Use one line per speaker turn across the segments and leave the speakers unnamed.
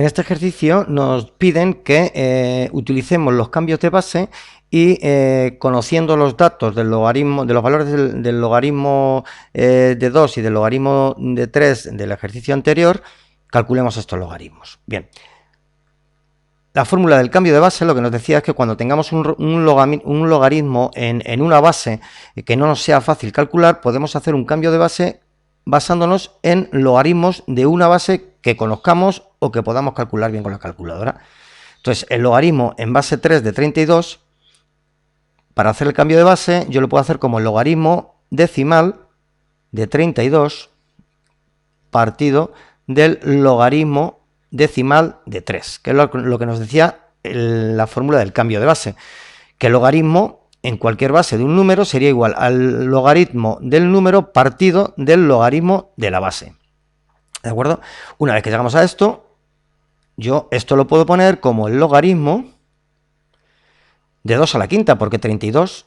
En este ejercicio nos piden que utilicemos los cambios de base y conociendo los datos del logaritmo, de los valores del logaritmo de 2 y del logaritmo de 3 del ejercicio anterior, calculemos estos logaritmos. Bien. La fórmula del cambio de base lo que nos decía es que cuando tengamos un logaritmo en una base que no nos sea fácil calcular, podemos hacer un cambio de base basándonos en logaritmos de una base que conozcamos o que podamos calcular bien con la calculadora. Entonces, el logaritmo en base 3 de 32, para hacer el cambio de base, yo lo puedo hacer como el logaritmo decimal de 32 partido del logaritmo decimal de 3, que es lo que nos decía la fórmula del cambio de base, que el logaritmo en cualquier base de un número sería igual al logaritmo del número partido del logaritmo de la base. ¿De acuerdo? Una vez que llegamos a esto, yo esto lo puedo poner como el logaritmo de 2 a la quinta, porque 32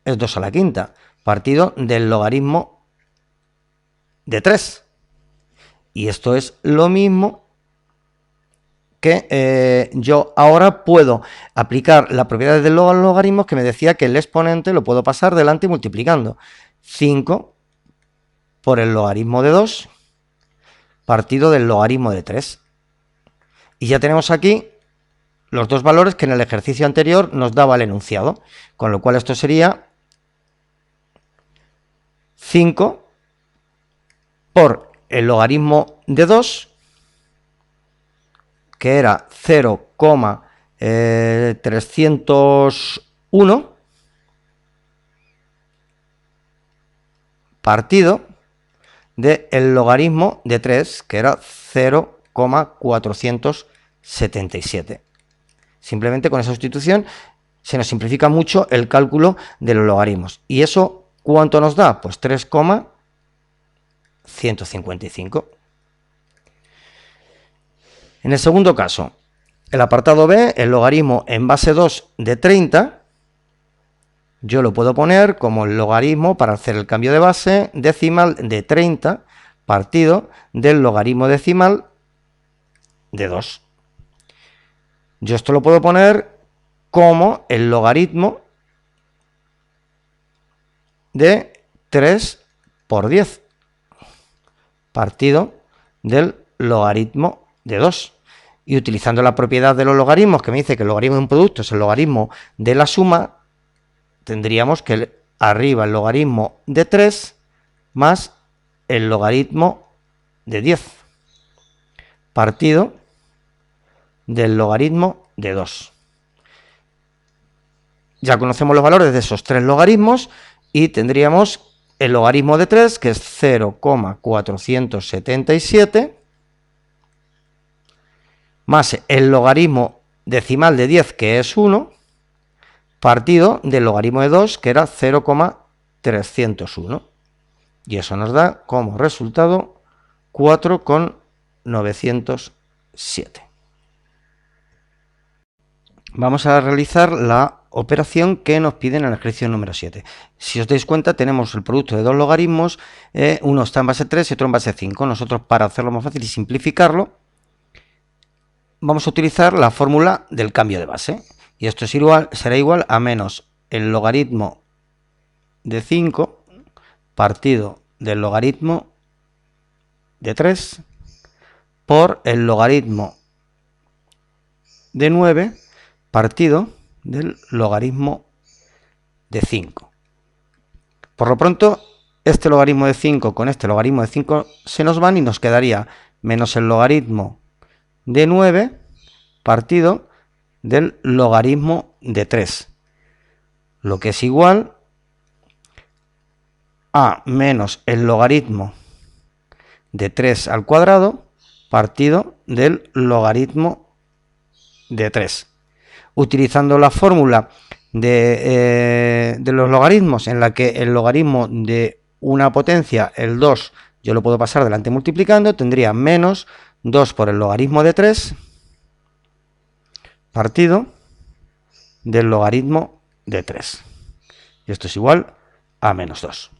es 2 a la quinta, partido del logaritmo de 3. Y esto es lo mismo que yo ahora puedo aplicar la propiedad de los logaritmos que me decía que el exponente lo puedo pasar delante multiplicando. 5 por el logaritmo de 2 partido del logaritmo de 3. Y ya tenemos aquí los dos valores que en el ejercicio anterior nos daba el enunciado, con lo cual esto sería 5 por el logaritmo de 2, que era 0,301 partido del logaritmo de 3, que era 0,477. Simplemente con esa sustitución se nos simplifica mucho el cálculo de los logaritmos. ¿Y eso cuánto nos da? Pues 3,155. En el segundo caso, el apartado B, el logaritmo en base 2 de 30, yo lo puedo poner como el logaritmo, para hacer el cambio de base, decimal de 30 partido del logaritmo decimal de 2. Yo esto lo puedo poner como el logaritmo de 3 por 10 partido del logaritmo de 2. Y utilizando la propiedad de los logaritmos, que me dice que el logaritmo de un producto es el logaritmo de la suma, tendríamos que arriba el logaritmo de 3 más el logaritmo de 10 partido del logaritmo de 2. Ya conocemos los valores de esos tres logaritmos y tendríamos el logaritmo de 3, que es 0,477, más el logaritmo decimal de 10, que es 1, partido del logaritmo de 2, que era 0,301. Y eso nos da como resultado 4,907. Vamos a realizar la operación que nos piden en el ejercicio número 7. Si os dais cuenta, tenemos el producto de dos logaritmos, uno está en base 3 y otro en base 5. Nosotros, para hacerlo más fácil y simplificarlo, vamos a utilizar la fórmula del cambio de base. Y esto es será igual a menos el logaritmo de 5 partido del logaritmo de 3 por el logaritmo de 9 partido del logaritmo de 5. Por lo pronto, este logaritmo de 5 con este logaritmo de 5 se nos van y nos quedaría menos el logaritmo de 9 partido del logaritmo de 3, lo que es igual a menos el logaritmo de 3 al cuadrado partido del logaritmo de 3. Utilizando la fórmula de los logaritmos, en la que el logaritmo de una potencia, el 2, yo lo puedo pasar delante multiplicando, tendría menos 2 por el logaritmo de 3 partido del logaritmo de 3. Y esto es igual a menos 2.